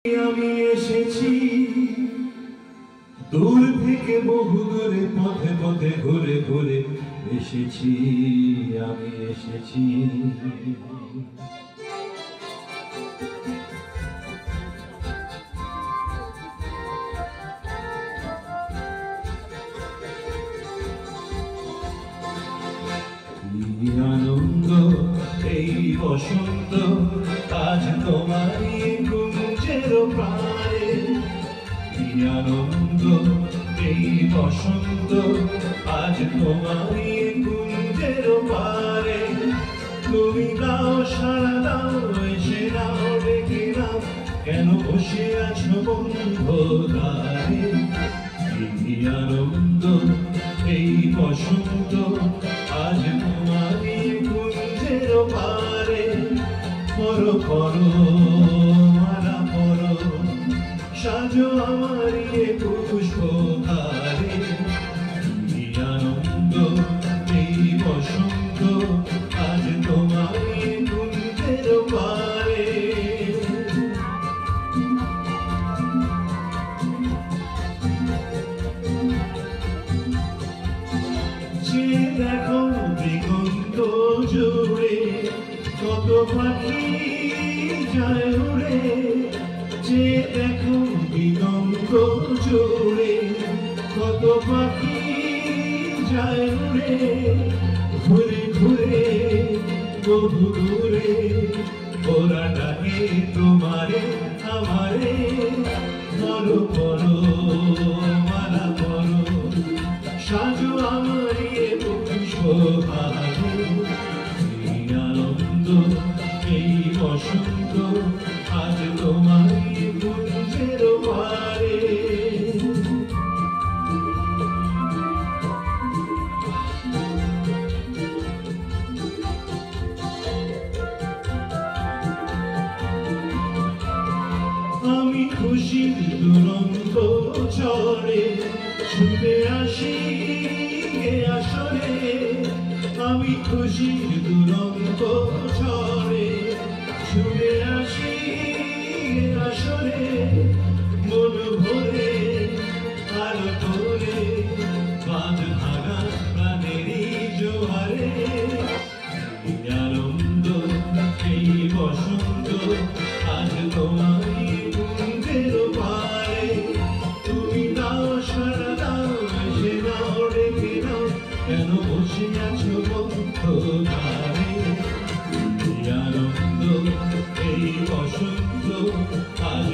আমি এসেছি দূর থেকে বহু দূরে পথে পথে ঘুরে ঘুরে এসেছি আমি এসেছি আনন্দ এই বসন্ত আজ তোমারই কুঞ্জের প্রাণে আনন্দ এই বসন্ত আজ তোমারই কুঞ্জের পারে তুমি দাও সারা দাও এসে দাও ডেকে দাও কেন বসে আছো বন্ধু দ্বারে আনন্দ এই বসন্ত আজ তোমারই কুঞ্জের পারে পরো পরো মালা পরো সাজো আমারি পুষ্পহারে আনন্দ এই বসন্ত আজ তোমারই কুঞ্জের পারে যে দেখো দিগন্ত জুড়ে কত পাখি যায় উড়ে যে দেখো দিগন্ত জুড়ে কত পাখি যায় উড়ে ঘুরে ঘুরে বহু দূরে ওরা ডাকে তোমারে আমারে বলো বলো মালা বলো সাজু আমারি পুষ্পহারে আনন্দ এই বসন্ত আজ তোমারই কুঞ্জের পারে আমি খুশি দুরন্ত চড়ে ছুটে আসি আসরে আমি খুশি দুরন্ত চড়ে ছুটে আসি আসরে মন ভরে আলো করে বাঁধ ভাঙা প্রাণেরই জোয়ারে আনন্দ এই বসন্ত আজ তোমারই কুঞ্জের পারে তুমি দাও সারা দাও এসে দাও ডেকে দাও কেন বসে আছো বন্ধু দ্বারে আনন্দ এই বসন্ত আজ